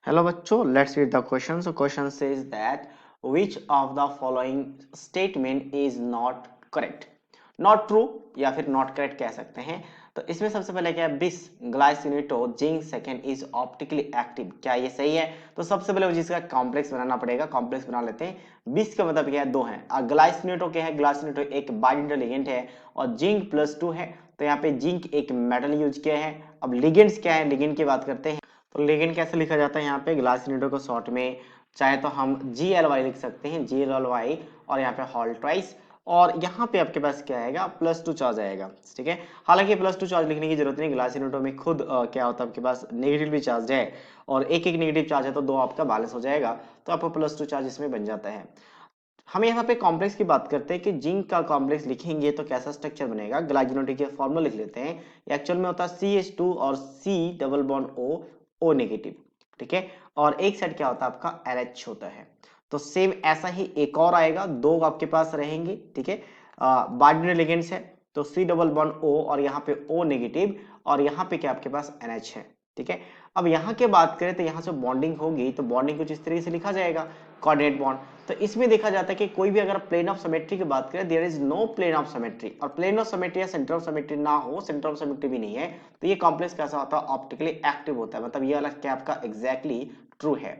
Hello बच्चों, let's read the question. So question says that which of the following statement is not correct? Not true या फिर not correct कह सकते हैं. तो इसमें सबसे पहले क्या है, बिस glycinato zinc second is optically active. क्या ये सही है? तो सबसे पहले मुझे इसका कॉम्प्लेक्स बनाना पड़ेगा. कॉम्प्लेक्स बना लेते हैं. बिस का मतलब क्या है, दो है. और ग्लाइसिनेटो क्या है, ग्लाइसिनेटो एक बाइंडर लिगेंड है और जिंक +2 है. तो यहाँ पे जिंक एक मेटल यूज किया है. अब लिगेंड्स क्या है, लिगेंड की बात करते हैं. तो लिगेंड कैसे लिखा जाता है, यहाँ पे ग्लासिनेटो को शॉर्ट में चाहे तो हम GLY लिख सकते हैं, GLY, और यहाँ पे हॉल ट्वाइस. और यहाँ पे आपके पास क्या आएगा, +2 चार्ज आएगा. ठीक है. हालांकि +2 चार्ज लिखने की जरूरत नहीं, ग्लासिनेटो में खुद क्या होता है, आपके पास नेगेटिव भी चार्ज है और एक एक नेगेटिव चार्ज है तो दो आपका बैलेंस हो जाएगा. तो आपको +2 चार्ज इसमें बन जाता है. हम यहाँ पे कॉम्प्लेक्स की बात करते हैं कि जिंक का कॉम्प्लेक्स लिखेंगे तो कैसा स्ट्रक्चर बनेगा. ग्लाइसिनेटो के फॉर्मूला लिख लेते हैं. एक्चुअल में होता है CH2 और C double bond O negative. ठीक है. और एक साइड क्या होता है आपका LH होता है. तो सेम ऐसा ही एक और आएगा, दो आपके पास रहेंगे. ठीक है. बाइंडर लिगेंड्स है तो C डबल बॉन्ड O और यहाँ पे O नेगेटिव और यहाँ पे क्या आपके पास NH है. ठीक है. अब यहाँ के बात करें तो यहाँ से बॉन्डिंग होगी तो बॉन्डिंग कुछ इस तरीके से लिखा जाएगा, कोऑर्डिनेट बॉन्ड. तो इसमें देखा जाता है कि कोई भी अगर प्लेन ऑफ सिमेट्री की बात करें, there is no plane of symmetry, और प्लेन ऑफ सिमेट्री या सेंटर ऑफ सिमेट्री ना हो, सेंटर ऑफ सिमेट्री भी नहीं है, तो ये कॉम्प्लेक्स कैसा होता है, ऑप्टिकली एक्टिव होता है. मतलब ये वाला क्या आपका एग्जैक्टली ट्रू है.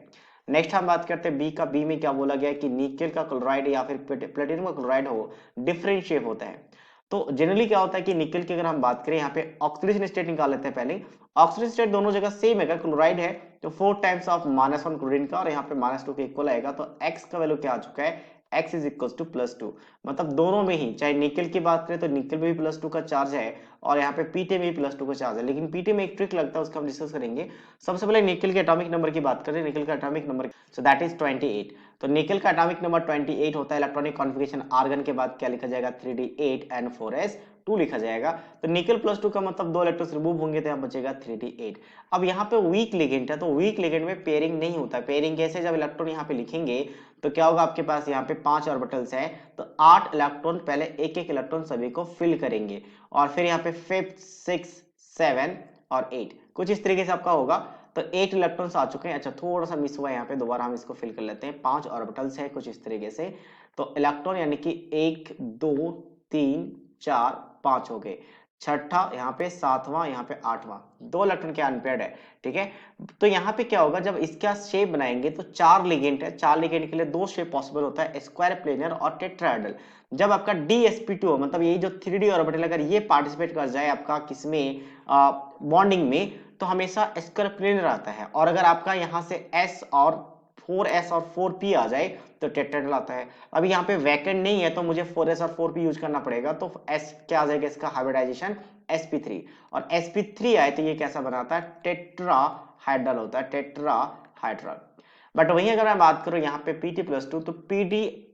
नेक्स्ट हम बात करते हैं बी का. बी में क्या बोला गया है कि निकेल का क्लोराइड या फिर प्लेटिनम का क्लोराइड हो, डिफरेंट शेप होता है. तो जनरली क्या होता है कि निकेल की अगर हम बात करें, यहाँ पे ऑक्सीडेशन स्टेट निकाल लेते हैं पहले. ऑक्सीडेशन स्टेट दोनों जगह सेम है, क्लोराइड है तो 4 टाइम्स ऑफ -1 क्लोरीन का और यहाँ पे -2 के इक्वल आएगा. तो x का वैल्यू क्या आ चुका है, x इज इक्वल टू +2. मतलब दोनों में ही, चाहे निकेल की बात करें तो निकेल में भी +2 का चार्ज है और यहाँ पे पीटे में भी +2 का चार्ज है. लेकिन पीटे में एक ट्रिक लगता है, उसका हम डिस्कस करेंगे. सबसे पहले निकेल के एटॉमिक नंबर की बात करें. निकेल का atomic number so that is 28. तो निकेल का एटॉमिक नंबर 28 होता है. इलेक्ट्रॉनिक कॉन्फ़िगरेशन आर्गन के बाद क्या लिखा जाएगा, 3D8 एंड 4s2 लिखा जाएगा. तो निकेल +2 का मतलब 2 इलेक्ट्रॉन्स रिमूव होंगे तो यहाँ बचेगा 3D8. अब यहाँ पे वीक लिगेंड है तो वीक लिगेंड में पेयरिंग नहीं होता. पेयरिंग कैसे, जब इलेक्ट्रॉन यहाँ पे लिखेंगे तो क्या होगा, आपके पास यहाँ पे 5 ऑर्बिटल्स है तो 8 इलेक्ट्रॉन पहले एक एक इलेक्ट्रॉन सभी को फिल करेंगे और फिर यहाँ पे 5, 6, 7 और 8 कुछ इस तरीके से आपका होगा. तो 8 इलेक्ट्रॉन्स आ चुके हैं. अच्छा, थोड़ा सा मिस हुआ यहाँ पे, दोबारा हम इसको फिल कर लेते हैं. 5 ऑर्बिटल्स है कुछ इस तरीके से. तो इलेक्ट्रॉन यानी कि 1, 2, 3, 4, 5 हो गए. छठा यहाँ पे, सातवां यहाँ पे, आठवां, दो इलेक्ट्रॉन के अनपेयर्ड है. ठीक है. तो यहाँ पे क्या होगा, जब इसका शेप बनाएंगे तो 4 लिगेंड है. 4 लिगेंड के लिए 2 शेप पॉसिबल होता है, स्क्वायर प्लेनर और टेट्राहेड्रल. जब आपका DsP2 हो, मतलब ये जो 3D ऑर्बिटल अगर ये पार्टिसिपेट कर जाए आपका किसमें, बॉन्डिंग में, तो हमेशा स्क्वायर प्लेनर आता है. और अगर आपका यहाँ से S और 4s और 4p आ जाए तो टेट्राहेड्रल आता है. अभी यहाँ पे वैकेंट नहीं है तो मुझे 4s और 4p यूज करना पड़ेगा. तो s क्या आ जाएगा, इसका हाइब्रिडाइजेशन sp3. और sp3 आए तो ये कैसा बनाता है, टेट्राहाइड्रल होता है, टेट्राहाइड्रल. बट वहीं अगर मैं बात करूं यहाँ पे Pt+2, तो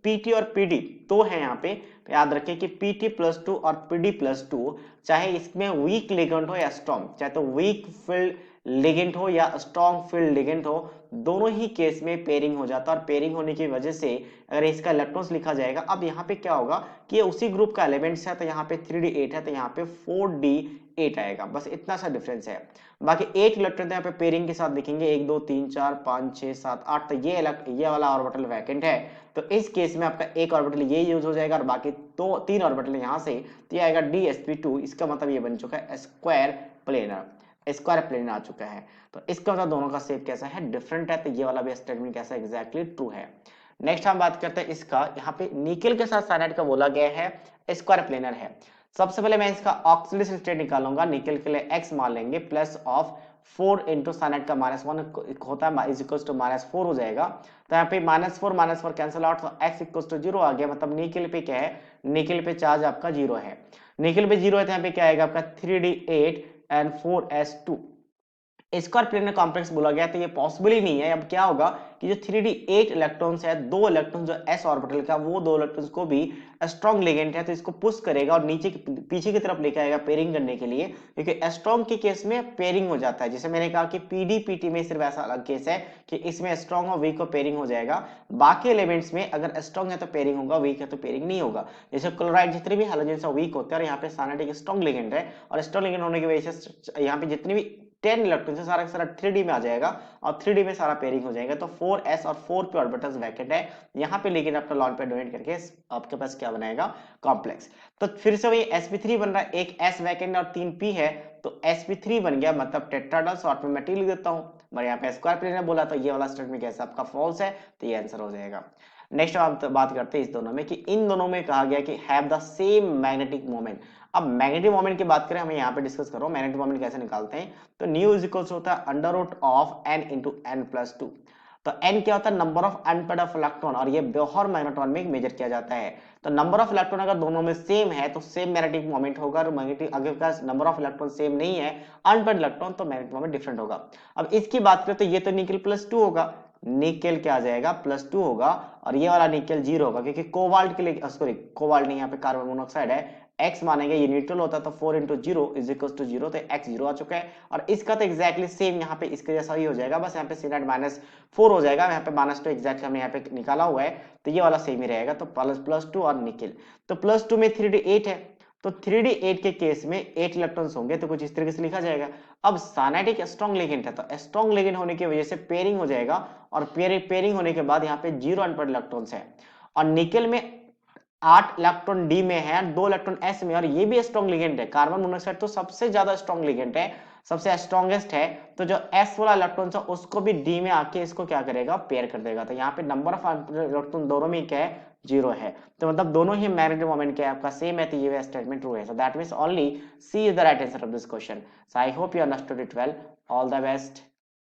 pt और pd तो है यहाँ पे. याद रखें कि Pt+2 और pd+2 चाहे इसमें वीक लिगेंड हो या स्ट्रॉन्ग, चाहे तो वीक फील्ड लिगेंड हो या स्ट्रॉन्ग फील्ड लिगेंड हो, दोनों ही केस में पेयरिंग हो जाता है. और पेयरिंग होने की वजह से अगर इसका इलेक्ट्रॉन्स लिखा जाएगा, अब यहाँ पे क्या होगा कि ये उसी ग्रुप का एलिमेंट्स है, तो यहाँ पे 3D8 है तो यहाँ पे 4D8 आएगा. बस इतना सा डिफरेंस है. बाकी 8 इलेक्ट्रॉन यहाँ पे पेयरिंग के साथ लिखेंगे, 1, 2, 3, 4, 5, 6, 7, 8. तो ये वाला ऑर्बिटल वैकेंट है. तो इस केस में आपका एक ऑर्बिटल ये यूज हो जाएगा और बाकी दो 3 ऑर्बिटल यहाँ से, तो ये आएगा DsP2. इसका मतलब ये बन चुका है स्क्वायर प्लेनर. स्क्वायर प्लेन आ चुका है. तो इसका मतलब दोनों का शेप कैसा है, डिफरेंट है. तो ये वाला भी स्टेटमेंट कैसा एग्जैक्टली ट्रू है. नेक्स्ट हम बात करते हैं इसका. यहाँ पे निकेल के साथ साइनाइड का बोला गया है स्क्वायर प्लेनर है. सबसे पहले मैं इसका ऑक्सीडेशन स्टेट निकालूंगा. निकेल के लिए x मान लेंगे, प्लस ऑफ 4 इंटू साइनाइड का -1 होता है इज इक्वल टू -4 हो जाएगा. तो यहाँ पे -4 कैंसिल आउट, तो x इक्वल टू 0 आ गया. मतलब निकेल पे क्या है, निकेल पे चार्ज आपका 0 है. निकेल पे 0 है तो यहाँ पे क्या आएगा आपका 3D8 and 4s2. Square planar complex बोला गया तो ये पॉसिबल ही नहीं है. अब क्या होगा कि जो 3D8 इलेक्ट्रॉन्स है, दो इलेक्ट्रॉन जो s ऑर्बिटल का, वो दो इलेक्ट्रॉन्स को भी स्ट्रॉन्ग लिगेंड है तो इसको पुश करेगा और नीचे पीछे की तरफ लेके आएगा पेयरिंग करने के लिए, क्योंकि स्ट्रॉन्ग के केस में पेयरिंग हो जाता है. जैसे मैंने कहा कि पीडी पीटी में सिर्फ ऐसा अलग केस है कि इसमें स्ट्रॉन्ग और वीक को पेयरिंग हो जाएगा. बाकी एलिमेंट्स में अगर स्ट्रॉन्ग है तो पेयरिंग होगा, वीक है तो पेयरिंग नहीं होगा. जैसे क्लोराइड जितने भी हैलोजन वीक होते हैं और यहाँ पे साइनाइड एक स्ट्रॉन्ग लिगेंड है और स्ट्रॉन्ग लिगेंड होने की वजह से यहाँ पे जितने भी 10 इलेक्ट्रॉन से सारा का सारा 3D में आ जाएगा और 3D में सारा पेयरिंग हो जाएगा। तो 4s और 4p ऑर्बिटल्स वैकेंट है यहाँ पे, लेकिन अपना लॉन पे डोनेट करके आपके पास क्या बनाएगा, कॉम्प्लेक्स। तो फिर से वही sp3 बन रहा है, एक s वैकेंट और 3p है, तो sp3 बन गया, मतलब टेट्राहेड्रल। शॉर्ट में मैं टी लिख देता हूँ, मैं यहाँ पे स्क्वायर प्लेन बोला, तो ये वाला स्टेटमेंट कैसा आपका फॉल्स है, तो ये आंसर हो जाएगा। नेक्स्ट आप बात करते हैं इस दोनों में कि इन दोनों में कहा गया कि have the same magnetic moment. अब मैग्नेटिक मोमेंट की बात करें, हमें यहाँ पे डिस्कस करो मैग्नेटिक मोमेंट कैसे निकालते हैं। तो न्यू इज इक्वल्स होता है under root of n into n plus 2। तो n क्या होता है, number of unpaired of electron, और ये बोहर मैग्नेट्रॉन में मेजर किया जाता है। तो नंबर ऑफ इलेक्ट्रॉन अगर दोनों में सेम है तो सेम मैग्नेटिक मोमेंट होगा, और मैग्नेटिक अगर नंबर ऑफ इलेक्ट्रॉन सेम नहीं है, अनपेड इलेक्ट्रॉन, तो मैग्नेटिक मोमेंट डिफरेंट होगा। अब इसकी बात करें तो ये तो निकल +2 होगा, निकेल क्या आ जाएगा, +2 होगा, और ये वाला निकेल 0 होगा, क्योंकि कोबाल्ट के लिए, सॉरी कोबाल्ट नहीं, यहाँ पे कार्बन मोनोऑक्साइड है, x मानेंगे, ये न्यूट्रल होता है, तो 4 इंटू 0 इज इक्वल टू 0, तो x 0 आ चुका है। और इसका तो एक्जैक्टली सेम यहाँ पे इसके जैसा ही हो जाएगा, बस यहाँ पे C0 -4 हो जाएगा, यहाँ पे -2 एक्जैक्टली हमने यहाँ पे निकाला हुआ है, तो ये वाला सेम ही रहेगा। तो +2 और निकेल, तो +2 में 3d8 है, तो 3d8 के केस में 8 इलेक्ट्रॉन्स होंगे, तो कुछ इस तरीके से लिखा जाएगा। अब साइनाइड एक स्ट्रॉन्ग लिगेंड है, तो स्ट्रॉन्ग लिगेंड होने की वजह से पेयरिंग हो जाएगा, और पेयरिंग होने के बाद यहाँ पे 0 अनपेड इलेक्ट्रॉन्स है। और निकेल में 8 इलेक्ट्रॉन डी में है, 2 इलेक्ट्रॉन एस में, और ये भी स्ट्रॉन्ग लिगेंड है। कार्बन मोनोऑक्साइड तो सबसे ज्यादा स्ट्रॉन्ग लिगेंड है, सबसे स्ट्रॉन्गेस्ट है, तो जो एस वाला इलेक्ट्रॉन है उसको भी डी में आके इसको क्या करेगा, पेयर कर देगा। तो यहाँ पे नंबर ऑफ इलेक्ट्रॉन दोनों में क्या है, 0 है, तो मतलब दोनों ही मैग्नेटिक मोमेंट क्या है आपका, सेम है, तो ये स्टेटमेंट ट्रू है। So that means only C is the right answer of this question. So I hope you understood it well, all the best.